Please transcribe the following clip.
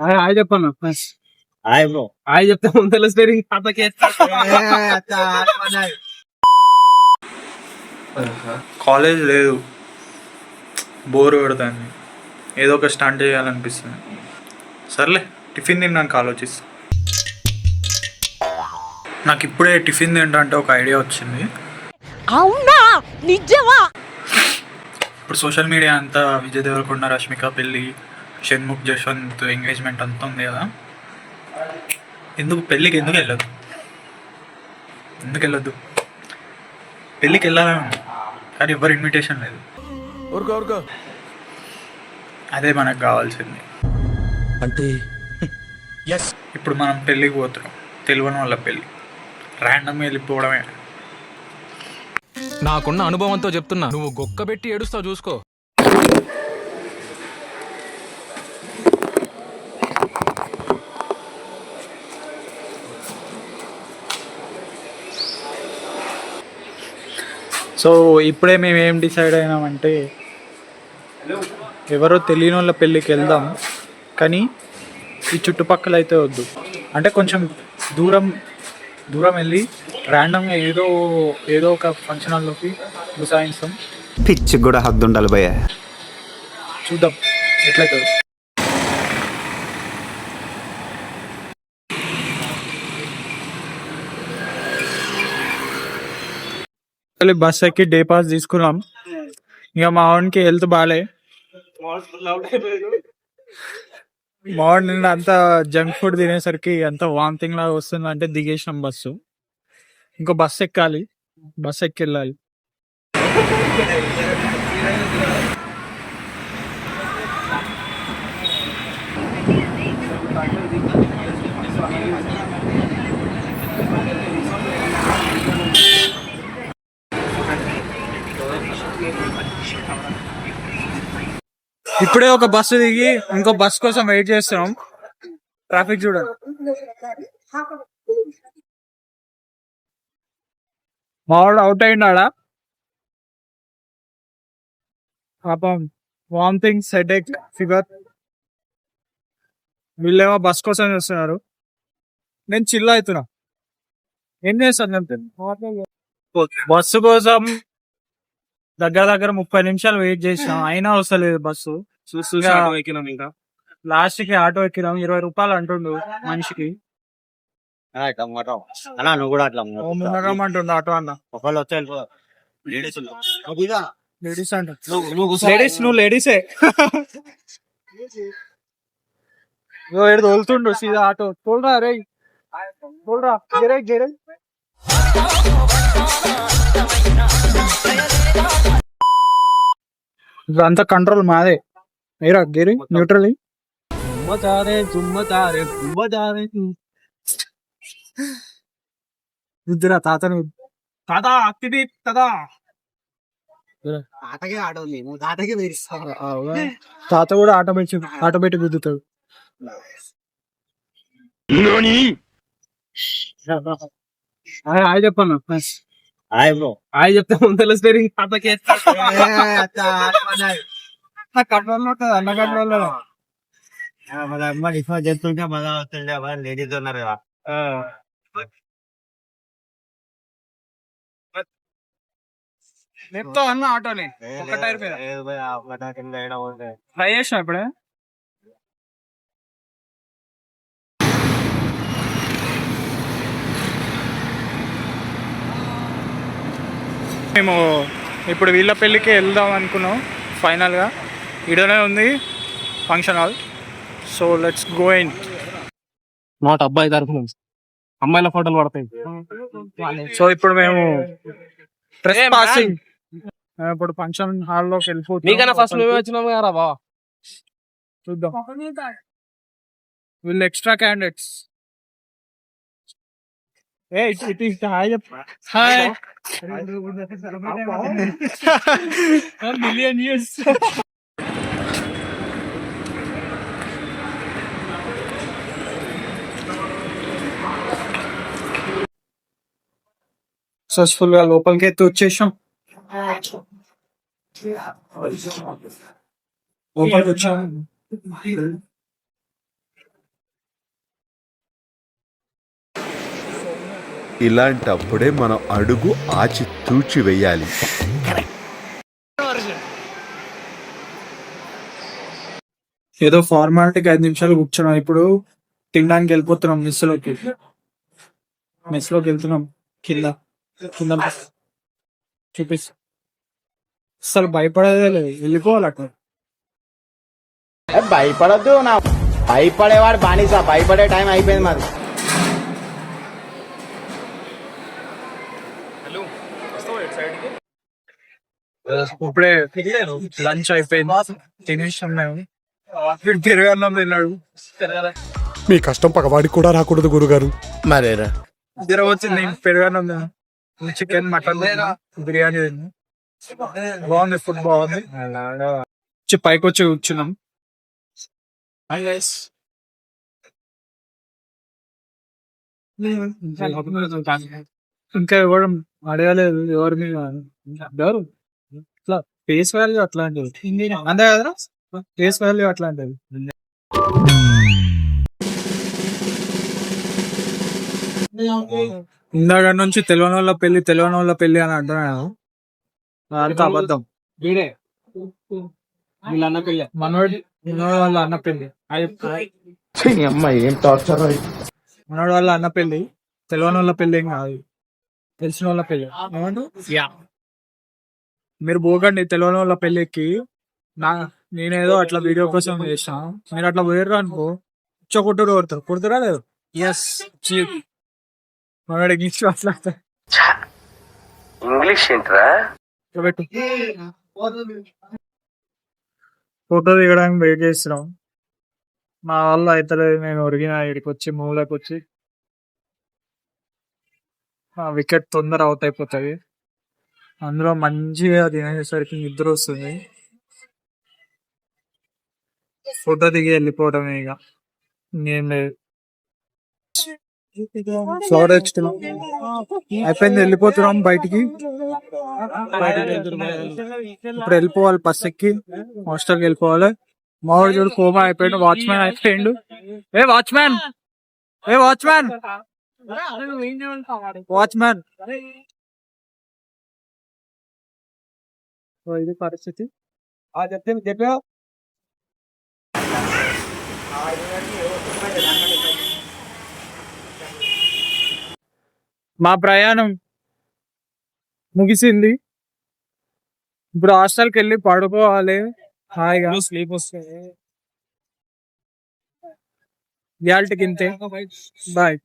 Hi చెప్పన్నా first. Hi bro. Hi చెప్తే ముందు స్టేరింగ్ తాతకి కాలేజ్ లేదు, బోర్ కొడుతుంది, ఏదో ఒక స్టంట్ చేయాలనిపిస్తుంది. సర్లే టిఫిన్ తిన్నాక ఆలోచిస్తా. నాకు ఇప్పుడే టిఫిన్ తింటే ఒక ఐడియా వచ్చింది. అవునా నిజమా? ఇప్పుడు సోషల్ మీడియా అంతా విజయ్ దేవరకొండ రష్మిక పెళ్ళి, షణ్ముఖ్ జశ్వంత్ ఎంగేజ్మెంట్ అంతా ఉంది కదా. పెళ్ళికి ఎందుకు వెళ్ళొద్దు? పెళ్ళికి వెళ్ళాలని ఉంది కానీ ఎవరు ఇన్విటేషన్ లేదు. అదే మనకు కావాల్సింది. అంటే ఇప్పుడు మనం పెళ్ళికి పోతున్నాం, తెలియని వాళ్ళ పెళ్ళి, ర్యాండమ్గా వెళ్ళిపోవడమే. నాకున్న అనుభవంతో చెప్తున్నా, నువ్వు గొక్క పెట్టి ఏడుస్తావు చూసుకో. సో ఇప్పుడే మేము ఏం డిసైడ్ అయినామంటే ఎవరో తెలియని వాళ్ళ పెళ్ళికి వెళ్దాం, కానీ ఈ చుట్టుపక్కల అయితే వద్దు. అంటే కొంచెం దూరం వెళ్ళి ర్యాండమ్గా ఏదో ఒక ఫంక్షన్ హాల్లోకి గుసాయిస్తాం. పిచ్చి కూడా హద్దు ఉండాలి భయ్య. చూద్దాం ఎట్లయితే. బస్ ఎక్కి డే పాస్ తీసుకున్నాం. ఇక మా వాడికి హెల్త్ బాగాలే, మార్నింగ్ అంతా జంక్ ఫుడ్ తినేసరికి అంత వామిటింగ్ లాగా వస్తుంది. అంటే దిగేసినాం బస్సు, ఇంకో బస్సు ఎక్కాలి, బస్సు ఎక్కి వెళ్ళాలి. ఇప్పుడే ఒక బస్సు దిగి ఇంకో బస్ కోసం వెయిట్ చేస్తున్నాం. ట్రాఫిక్ చూడండి. మావాడు అవుట్ అయినాడా పాపం, వామిటింగ్స్, హెడేక్, ఫీవర్. వీళ్ళేమో బస్ కోసం చూస్తున్నారు, నేను చిల్ అవుతున్నా. ఏం చేస్తాను? బస్సు కోసం దగ్గర 30 నిమిషాలు వెయిట్ చేసినాం, అయినా వస్తలేదు బస్సు. ఇంకా లాస్ట్ కి ఆటో ఎక్కినాం. 20 రూపాయలు అంటుండు మనిషికి. అన్నా నువ్వు కూడా అట్లా అంటుండు ఆటో అన్న. ఒకళ్ళు వచ్చి లేడీస్ అంట. నువ్వు లేడీసే. ఏడు తోలుతుండు సీదా ఆటో. తోలరా రే, తోలరా. అంతా కంట్రోల్ మాదే. ఏరా గేరి న్యూట్రల్. రుద్దురా తాతను. తాత అక్కిది కదా, తాతకే ఆడోళ్ళు, నువ్వు తాతకే వేరిస్తావు. తాత కూడా ఆటోమేటిక్ గుద్దుతాడు. హాయ్ చెప్పన్నా ఫస్ట్. Hi bro. హాయ్ చెప్తే ముందు స్టేరింగ్ తాతకి కంట్రోల్ ఉంటుంది, అన్న కంట్రోల్. మన అమ్మ డిఫర్ చేస్తుంటే మళ్ళా వస్తుండే, లేడీస్ ఉన్నారు కదా. లేపుతా అన్న ఆటోని ఒక టైర్ మీద. ట్రై చేసిన ఇప్పుడే. మేము ఇప్పుడు వీళ్ళ పెళ్ళికి వెళ్దాం అనుకున్నాం. ఫైనల్గా ఈడనే ఉంది function hall. So let's go in. Note అబ్బాయి తరఫున అమ్మాయిల ఫోటోలు పడతాయి. సో ఇప్పుడు మేము డ్రెస్ పాసింగ్, ఇప్పుడు ఫంక్షన్ హాల్ లోకి వెళ్ళిపోతున్నాం. నీకన్నా ఫస్ట్ నువ్వే వచ్చినాము కదా బావ. చూద్దాం. వీళ్ళు extra candidates. Hi hi million years. Successful గా లోపలికి అయితే వచ్చేసాం. లోపలికి వచ్చాం. ఇలాంటప్పుడే మనం అడుగు ఆచి తూచి వెయ్యాలి. ఏదో ఫార్మాలిటీకి 5 నిమిషాలు కూర్చున్నాం. ఇప్పుడు తినడానికి వెళ్ళిపోతున్నాం. మెస్ లోకి వెళ్తున్నాం. కింద చూపిస్తా. అసలు భయపడేదే లేదు, వెళ్ళిపోవాలి అక్కడ. భయపడద్దు, నా భయపడేవాడు బానిస. భయపడే టైం అయిపోయింది మరి. ఇప్పుడే లంచ్ అయిపోయింది, తినేసాం మేము. వీడు పెరుగన్నం తిన్నాడు. మీ కష్టం పగవాడికి కూడా రాకూడదు గురుగారు. మరేరా జ్వరం వచ్చింది. పెరుగన్నం తిన్నా, చికెన్ మటన్ తిన్నా, బిర్యానీ తిన్నా. బాగుంది, ఫుడ్ బాగుంది. పైకి వచ్చి కూర్చున్నాం. ఇంకా ఎవరు అడగలేదు ఎవరి మీద. ఎవరు ఇట్లా ఫేస్ వాల్యూ అట్లాంటివి అంతే కదా, ఫేస్ వాల్యూ అట్లాంటివి. ఇందాక నుంచి తెలియని వాళ్ళ పెళ్లి అని అంటున్నాను. అంత అబద్ధం. వీడే వీళ్ళ అన్న పెళ్ళి, మనోడి వాళ్ళ అన్న పెళ్లి. ఏం టార్చర్. మనోడి వాళ్ళ అన్న పెళ్లి, తెలియని వాళ్ళ పెళ్లి ఏం కాదు, తెలిసిన వాళ్ళ పెళ్లి. మీరు పోకండి తెలియని వాళ్ళ పెళ్లికి. నేనేదో అట్లా వీడియో కోసం చేసిన, మీరు అట్లా పోయారు అనుకో కొట్టుడు కొడతారా లేదు. ఎస్ మనోడికి ఇంగ్లీష్ మాట్లాడతా. ఇంగ్లీష్ ఏంట్రా? పెట్టు. ఫోటో దిగడానికి వెయిట్ చేస్తున్నాం. మా వాళ్ళు అయితే నేను ఒరిగిన ఇక్కడికి వచ్చి మూలకి వచ్చి వికెట్ తొందర అవుట్ అయిపోతుంది. అందులో మంచిగా తినేసరికి నిద్ర వస్తుంది. ఫోటో దిగి వెళ్ళిపోవటమే ఇక, ఇంకేం లేదు. ఫ్లవర్ తెచ్చుకున్నాం, అయిపోయింది, వెళ్ళిపోతున్నాం బయటికి. ఇప్పుడు వెళ్ళిపోవాలి, బస్ ఎక్కి హాస్టల్కి వెళ్ళిపోవాలి. మావాడు చూడు కోమా అయిపోయాడు, వాచ్మెన్ అయిపోయిండు. ఏ వాచ్మెన్ ఇది పరిస్థితి. చెప్పా మా ప్రయాణం ముగిసింది. ఇప్పుడు హాస్టల్కి వెళ్ళి పడుకోవాలి హాయిగా. స్లీప్ వస్తుంది. ఇయాల్టికి ఇంతే, బాయ్.